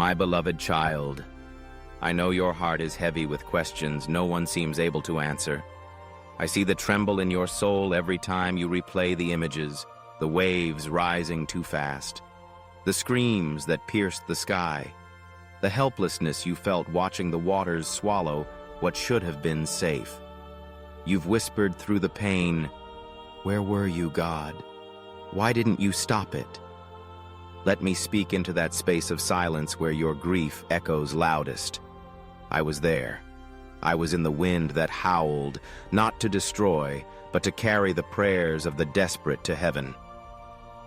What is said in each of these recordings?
My beloved child, I know your heart is heavy with questions no one seems able to answer. I see the tremble in your soul every time you replay the images, the waves rising too fast, the screams that pierced the sky, the helplessness you felt watching the waters swallow what should have been safe. You've whispered through the pain, "Where were you, God? Why didn't you stop it?" Let me speak into that space of silence where your grief echoes loudest. I was there. I was in the wind that howled, not to destroy, but to carry the prayers of the desperate to heaven.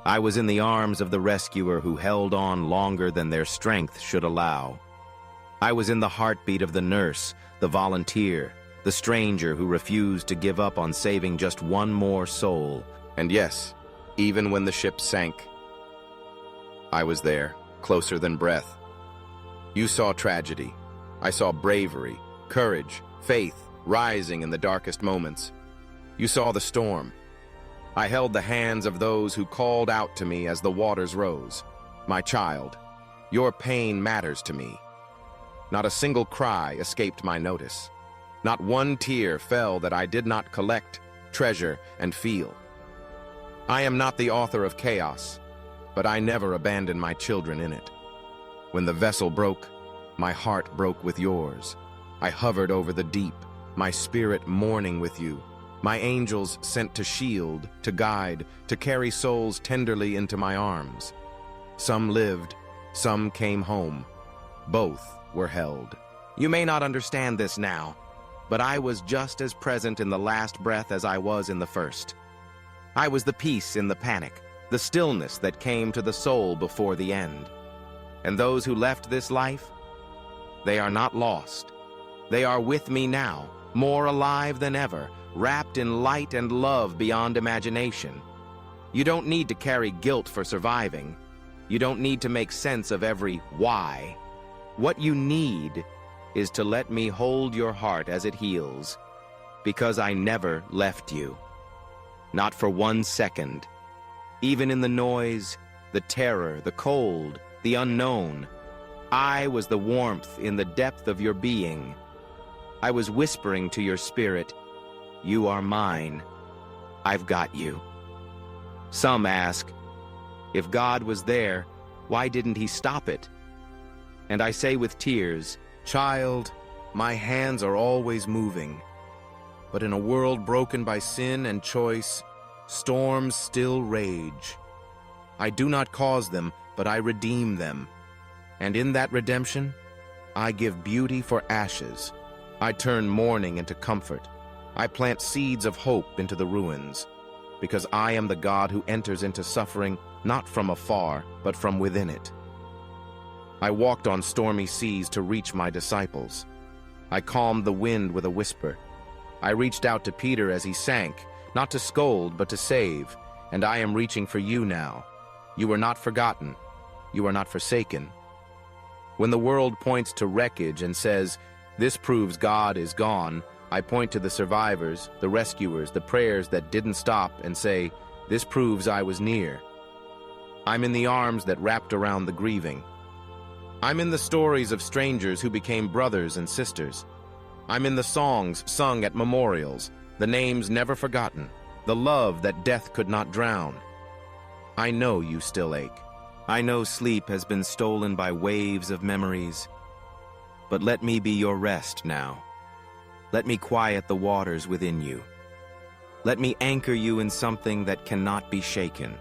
I was in the arms of the rescuer who held on longer than their strength should allow. I was in the heartbeat of the nurse, the volunteer, the stranger who refused to give up on saving just one more soul. And yes, even when the ship sank, I was there, closer than breath. You saw tragedy. I saw bravery, courage, faith rising in the darkest moments. You saw the storm. I held the hands of those who called out to me as the waters rose. My child, your pain matters to me. Not a single cry escaped my notice. Not one tear fell that I did not collect, treasure, and feel. I am not the author of chaos, but I never abandoned my children in it. When the vessel broke, my heart broke with yours. I hovered over the deep, my spirit mourning with you. My angels sent to shield, to guide, to carry souls tenderly into my arms. Some lived, some came home. Both were held. You may not understand this now, but I was just as present in the last breath as I was in the first. I was the peace in the panic, the stillness that came to the soul before the end. And those who left this life, they are not lost. They are with me now, more alive than ever, wrapped in light and love beyond imagination. You don't need to carry guilt for surviving. You don't need to make sense of every why. What you need is to let me hold your heart as it heals, because I never left you. Not for 1 second. Even in the noise, the terror, the cold, the unknown, I was the warmth in the depth of your being. I was whispering to your spirit, "You are mine. I've got you." Some ask, if God was there, why didn't he stop it? And I say with tears, "Child, my hands are always moving. But in a world broken by sin and choice, storms still rage. I do not cause them, but I redeem them. And in that redemption, I give beauty for ashes. I turn mourning into comfort. I plant seeds of hope into the ruins, because I am the God who enters into suffering not from afar, but from within it. I walked on stormy seas to reach my disciples. I calmed the wind with a whisper. I reached out to Peter as he sank, not to scold, but to save, and I am reaching for you now. You are not forgotten. You are not forsaken. When the world points to wreckage and says, "This proves God is gone," I point to the survivors, the rescuers, the prayers that didn't stop, and say, "This proves I was near." I'm in the arms that wrapped around the grieving. I'm in the stories of strangers who became brothers and sisters. I'm in the songs sung at memorials, the names never forgotten, the love that death could not drown. I know you still ache. I know sleep has been stolen by waves of memories. But let me be your rest now. Let me quiet the waters within you. Let me anchor you in something that cannot be shaken.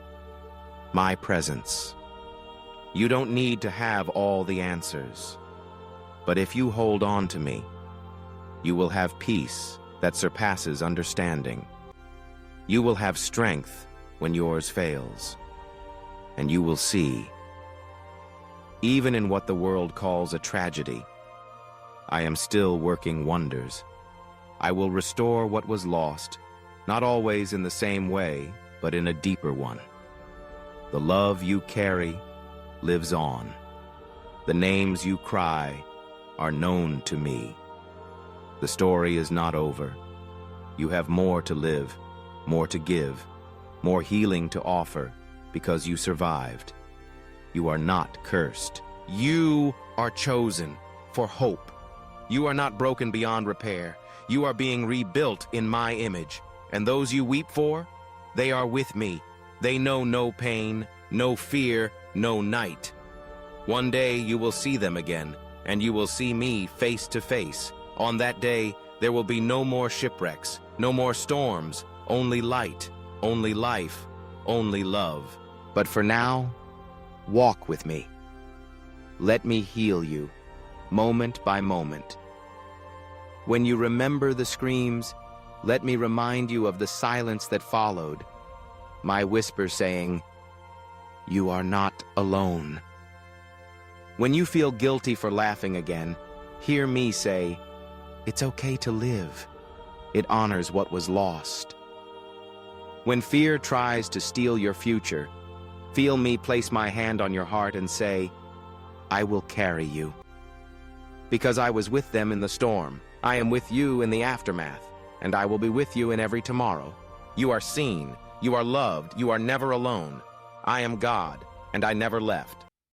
My presence. You don't need to have all the answers. But if you hold on to me, you will have peace that surpasses understanding. You will have strength when yours fails. And you will see, even in what the world calls a tragedy, I am still working wonders. I will restore what was lost, not always in the same way, but in a deeper one. The love you carry lives on. The names you cry are known to me. The story is not over. You have more to live, more to give, more healing to offer, because you survived. You are not cursed. You are chosen for hope. You are not broken beyond repair. You are being rebuilt in my image. And those you weep for, they are with me. They know no pain, no fear, no night. One day you will see them again, and you will see me face to face. On that day, there will be no more shipwrecks, no more storms, only light, only life, only love. But for now, walk with me. Let me heal you, moment by moment. When you remember the screams, let me remind you of the silence that followed. My whisper saying, "You are not alone." When you feel guilty for laughing again, hear me say, "It's okay to live." It honors what was lost. When fear tries to steal your future, feel me place my hand on your heart and say, "I will carry you." Because I was with them in the storm, I am with you in the aftermath, and I will be with you in every tomorrow. You are seen, you are loved, you are never alone. I am God, and I never left.